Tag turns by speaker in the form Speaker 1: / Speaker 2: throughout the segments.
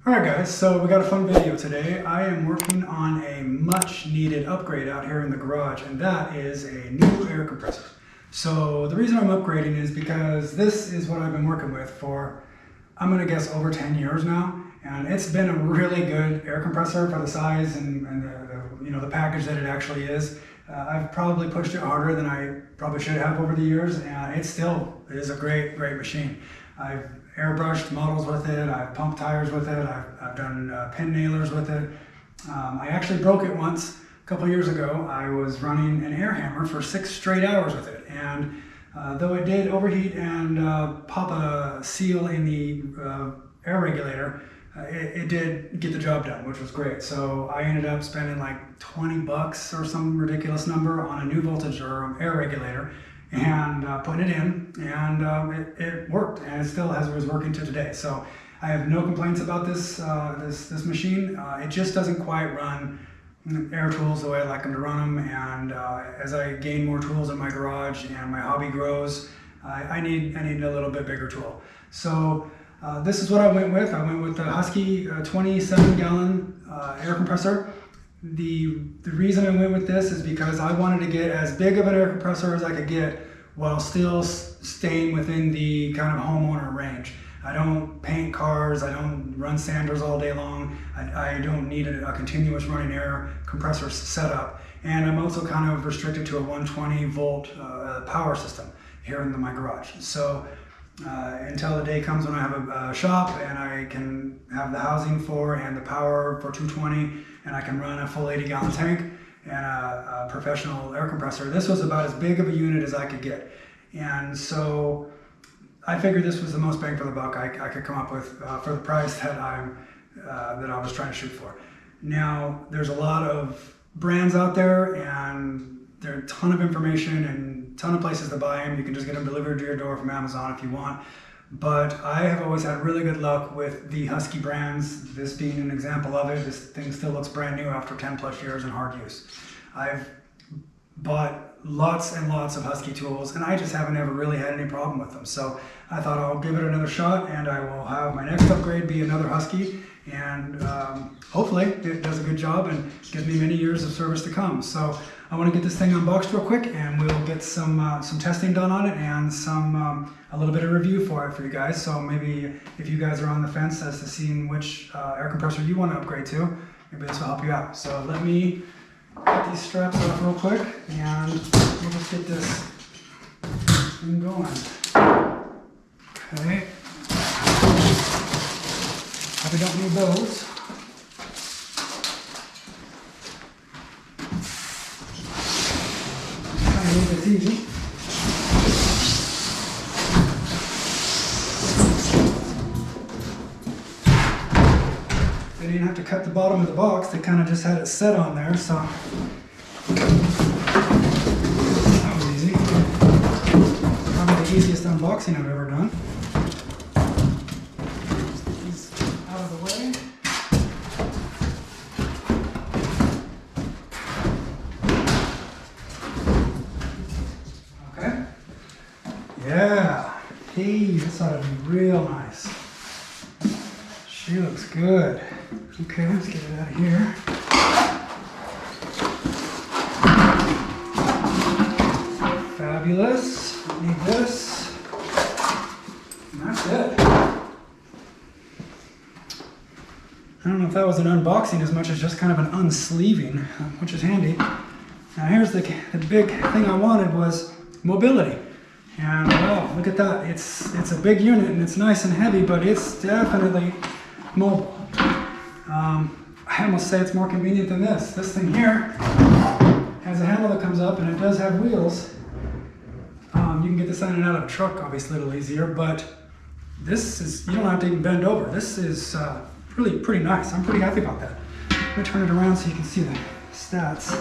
Speaker 1: Alright guys, so we got a fun video today. I am working on a much needed upgrade out here in the garage, and that is a new air compressor. So the reason I'm upgrading is because this is what I've been working with for, I'm going to guess, over 10 years now. And it's been a really good air compressor for the size and the package that it actually is. I've probably pushed it harder than I probably should have over the years, and it still is a great machine. I've airbrushed models with it, I've pumped tires with it, I've done pin nailers with it. I actually broke it once a couple years ago. I was running an air hammer for 6 straight hours with it, and though it did overheat and pop a seal in the air regulator, it did get the job done, which was great. So I ended up spending like 20 bucks or some ridiculous number on a new voltage or air regulator and putting it in, and it worked, and it still was working to today. So I have no complaints about this this machine. It just doesn't quite run air tools the way I like them to run them, and as I gain more tools in my garage and my hobby grows, I need a little bit bigger tool. So this is what I went with. I went with the Husky 27-gallon air compressor. The reason I went with this is because I wanted to get as big of an air compressor as I could get while still staying within the kind of homeowner range. I don't paint cars, I don't run sanders all day long, I don't need a continuous running air compressor setup, and I'm also kind of restricted to a 120 volt power system here in my garage. So until the day comes when I have a shop and I can have the housing for and the power for 220, and I can run a full 80-gallon tank and a professional air compressor, this was about as big of a unit as I could get. And so I figured this was the most bang for the buck I could come up with for the price that I was trying to shoot for. Now, there's a lot of brands out there, and there's a ton of information and a ton of places to buy them. You can just get them delivered to your door from Amazon if you want. But I have always had really good luck with the Husky brands, this being an example of it. This thing still looks brand new after 10 plus years in hard use. I've bought lots and lots of Husky tools, and I just haven't ever really had any problem with them. So I thought I'll give it another shot, and I will have my next upgrade be another Husky, and hopefully it does a good job and gives me many years of service to come. So I want to get this thing unboxed real quick, and we'll get some testing done on it and a little bit of review for it for you guys. So maybe if you guys are on the fence as to seeing which air compressor you want to upgrade to, maybe this will help you out. So let me get these straps off real quick, and we'll just get this thing going. Okay. Probably don't need those. It's easy. They didn't have to cut the bottom of the box, they kind of just had it set on there, so that was easy. Probably the easiest unboxing I've ever done. Just get these out of the way. Okay. Yeah. Hey, this ought to be real nice. She looks good. Okay, let's get it out of here. Fabulous. Need this. And that's it. I don't know if that was an unboxing as much as just kind of an unsleeving, which is handy. Now here's the big thing I wanted was mobility. And wow, look at that. It's a big unit and it's nice and heavy, but it's definitely mobile. I almost say it's more convenient than this. This thing here has a handle that comes up, and it does have wheels. You can get this in and out of a truck, obviously a little easier, but this is, you don't have to even bend over. This is really pretty nice. I'm pretty happy about that. Let me turn it around so you can see the stats.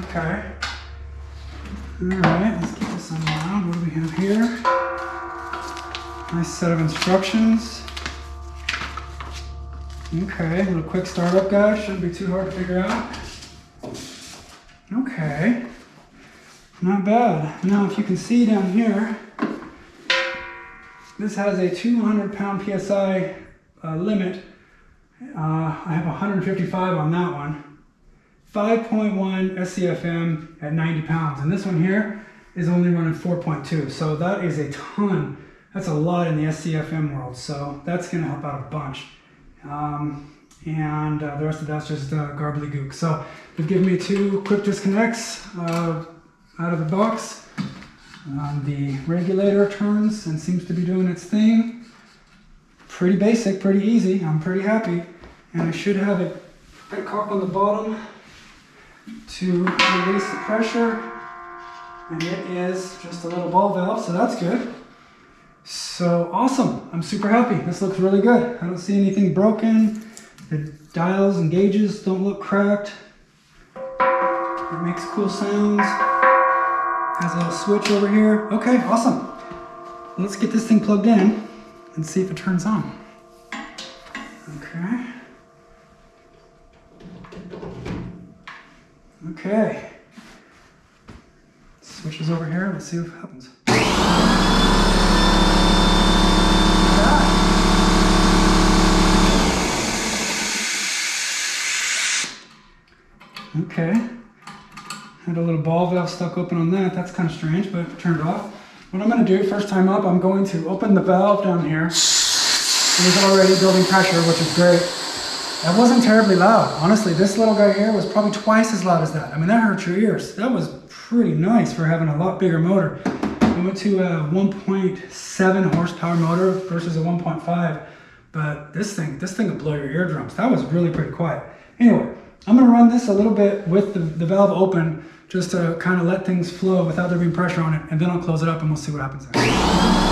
Speaker 1: Okay. Alright, let's keep this unwound. What do we have here? Nice set of instructions. Okay, a little quick startup guide. Shouldn't be too hard to figure out. Okay, not bad. Now if you can see down here, This has a 200 pound PSI limit. I have 155 on that one. 5.1 SCFM at 90 pounds. And this one here is only running 4.2. So that is a ton. That's a lot in the SCFM world. So that's going to help out a bunch. And the rest of that's just garbly-gook. So they've given me 2 quick disconnects out of the box. The regulator turns and seems to be doing its thing. Pretty basic, pretty easy. I'm pretty happy. And I should have a cock on the bottom to release the pressure. And it is just a little ball valve, so that's good. So awesome. I'm super happy. This looks really good. I don't see anything broken. The dials and gauges don't look cracked. It makes cool sounds. Has a little switch over here. Okay, awesome. Let's get this thing plugged in and see if it turns on. Okay. Okay. Switch is over here. Let's see what happens. Okay. Had a little ball valve stuck open on that. That's kind of strange, but it turned off. What I'm going to do first time up, I'm going to open the valve down here. It was already building pressure, which is great. That wasn't terribly loud. Honestly, this little guy here was probably twice as loud as that. I mean, that hurt your ears. That was pretty nice for having a lot bigger motor. I went to a 1.7 horsepower motor versus a 1.5, but this thing will blow your eardrums. That was really pretty quiet. Anyway, I'm gonna run this a little bit with the valve open just to kind of let things flow without there being pressure on it, and then I'll close it up and we'll see what happens there.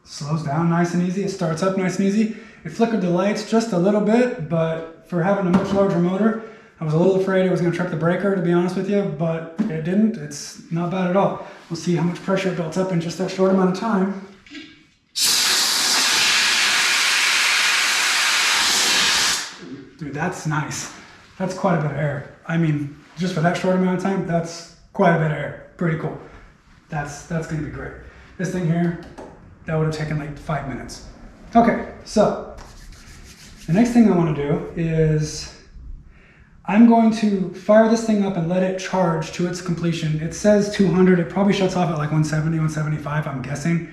Speaker 1: Slows down nice and easy. It starts up nice and easy. It flickered the lights just a little bit, but for having a much larger motor, I was a little afraid it was going to trip the breaker, to be honest with you, but it didn't. It's not bad at all. We'll see how much pressure it built up in just that short amount of time. Dude, that's nice. That's quite a bit of air. I mean, just for that short amount of time, that's quite a bit of air. Pretty cool. That's going to be great. This thing here, that would have taken like 5 minutes. Okay, so the next thing I want to do is I'm going to fire this thing up and let it charge to its completion. It says 200. It probably shuts off at like 170, 175, I'm guessing.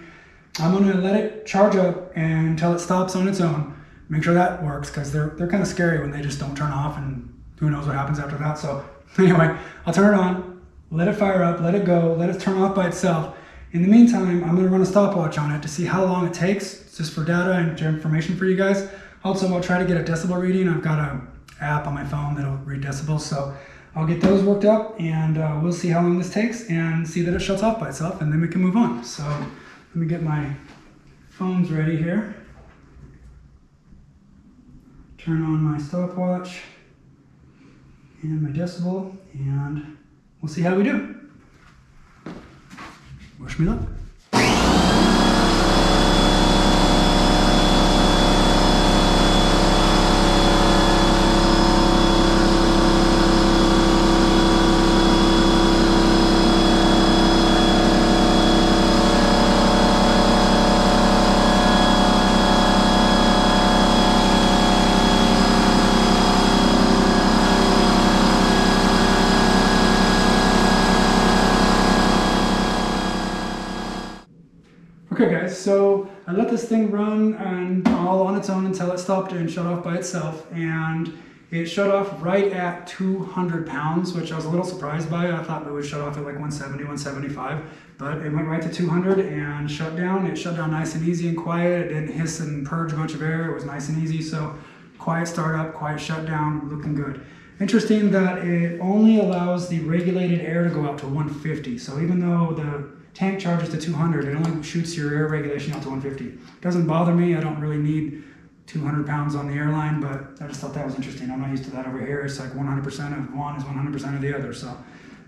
Speaker 1: I'm going to let it charge up until it stops on its own. Make sure that works, because they're kind of scary when they just don't turn off, and who knows what happens after that. So anyway, I'll turn it on, let it fire up, let it go, let it turn off by itself. In the meantime, I'm going to run a stopwatch on it to see how long it takes, just for data and information for you guys. Also, I'll try to get a decibel reading. I've got an app on my phone that'll read decibels, so I'll get those worked up, and we'll see how long this takes and see that it shuts off by itself, and then we can move on. So let me get my phones ready here. Turn on my stopwatch and my decibel, and we'll see how we do. Wish me luck. Okay guys, so I let this thing run and all on its own until it stopped and shut off by itself, and it shut off right at 200 pounds, which I was a little surprised by. I thought it would shut off at like 170, 175, but it went right to 200 and shut down. It shut down nice and easy and quiet. It didn't hiss and purge a bunch of air. It was nice and easy, so quiet startup, quiet shutdown, looking good. Interesting that it only allows the regulated air to go out to 150, so even though the tank charges to 200, it only shoots your air regulation out to 150. It doesn't bother me. I don't really need 200 pounds on the airline, but I just thought that was interesting. I'm not used to that over here. It's like 100% of one is 100% of the other, so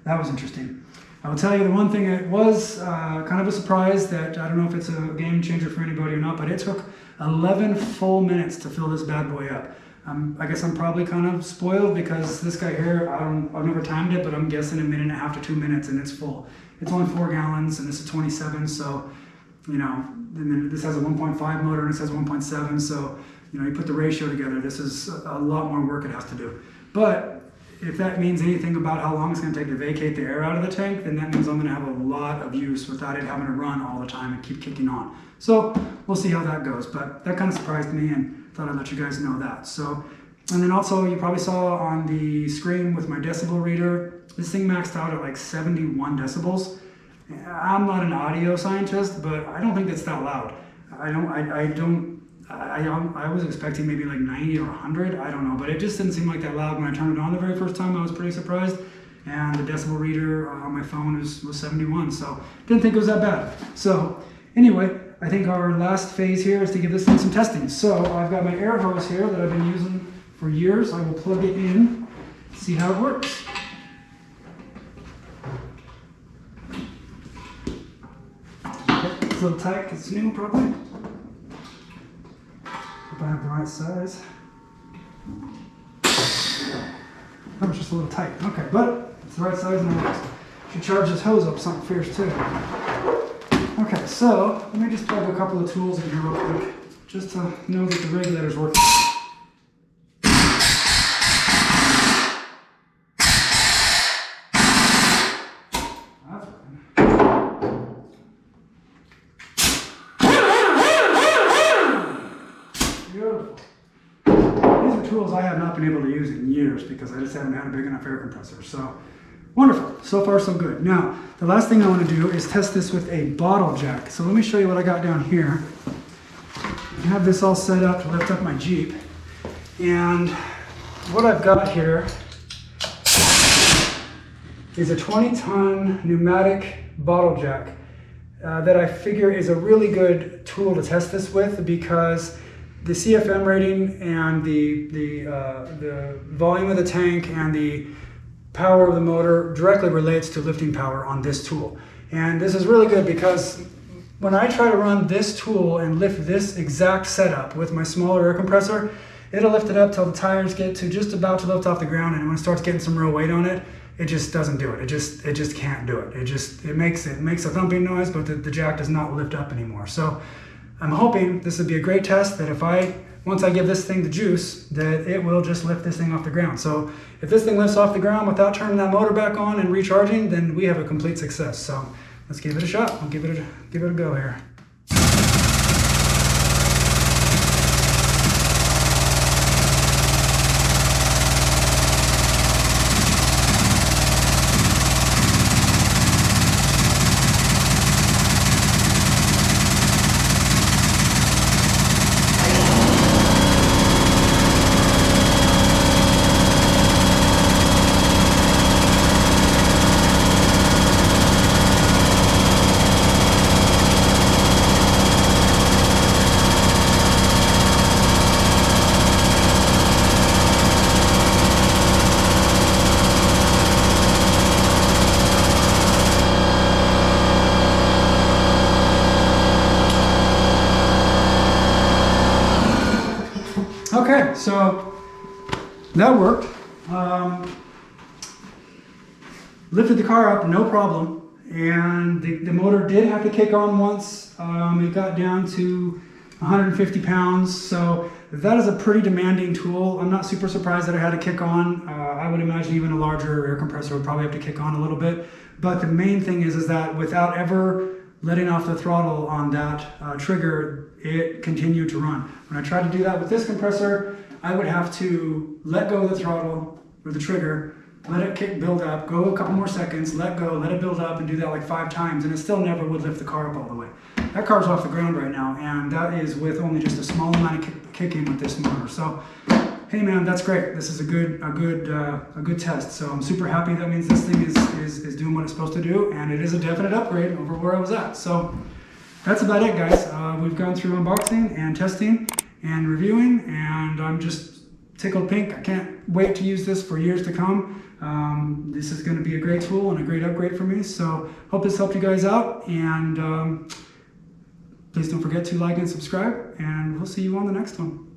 Speaker 1: that was interesting. I will tell you the one thing, it was kind of a surprise that, I don't know if it's a game changer for anybody or not, but it took 11 full minutes to fill this bad boy up. I guess I'm probably kind of spoiled because this guy here, I've never timed it, but I'm guessing 1.5 to 2 minutes and it's full. It's only 4 gallons and this is 27, so, you know, and then this has a 1.5 motor and it says 1.7, so, you know, you put the ratio together, this is a lot more work it has to do. But if that means anything about how long it's going to take to vacate the air out of the tank, then that means I'm going to have a lot of use without it having to run all the time and keep kicking on. So we'll see how that goes, but that kind of surprised me and thought I'd let you guys know that. So, and then also you probably saw on the screen with my decibel reader, this thing maxed out at like 71 decibels. I'm not an audio scientist, but I don't think that's that loud. I was expecting maybe like 90 or 100, I don't know, but it just didn't seem like that loud when I turned it on the very first time. I was pretty surprised, and the decibel reader on my phone was 71, so didn't think it was that bad. So anyway, I think our last phase here is to give this thing some testing. So I've got my air hose here that I've been using for years. I will plug it in, see how it works. Okay, it's a little tight because it's new probably. Hope I have the right size. Oh, it's just a little tight. Okay, but it's the right size and it works. Should charge this hose up something fierce too. Okay, so let me just plug a couple of tools in here real quick, just to know that the regulator's working. That's fine. Beautiful. These are tools I have not been able to use in years because I just haven't had a big enough air compressor. So wonderful. So far, so good. Now, the last thing I want to do is test this with a bottle jack. So let me show you what I got down here. I have this all set up to lift up my Jeep. And what I've got here is a 20-ton pneumatic bottle jack that I figure is a really good tool to test this with because the CFM rating and the volume of the tank and the power of the motor directly relates to lifting power on this tool. And this is really good because when I try to run this tool and lift this exact setup with my smaller air compressor, it'll lift it up till the tires get to just about to lift off the ground, and when it starts getting some real weight on it, it just doesn't do it. It just can't do it. It makes a thumping noise, but the jack does not lift up anymore. So I'm hoping this would be a great test that once I give this thing the juice, that it will just lift this thing off the ground. So if this thing lifts off the ground without turning that motor back on and recharging, then we have a complete success. So let's give it a shot. I'll give it a go here. Okay, so that worked. Lifted the car up, no problem. And the motor did have to kick on once. It got down to 150 pounds. So that is a pretty demanding tool. I'm not super surprised that it had to kick on. I would imagine even a larger air compressor would probably have to kick on a little bit. But the main thing is that without ever letting off the throttle on that trigger, it continued to run. When I tried to do that with this compressor, I would have to let go of the throttle or the trigger, let it build up, go a couple more seconds, let go, let it build up, and do that like 5 times, and it still never would lift the car up all the way. That car's off the ground right now, and that is with only just a small amount of kicking with this motor. So hey man, that's great. This is a good test. So I'm super happy. That means this thing is doing what it's supposed to do, and it is a definite upgrade over where I was at. So that's about it, guys. We've gone through unboxing and testing and reviewing, and I'm just tickled pink. I can't wait to use this for years to come. This is going to be a great tool and a great upgrade for me. So hope this helped you guys out, and please don't forget to like and subscribe, and we'll see you on the next one.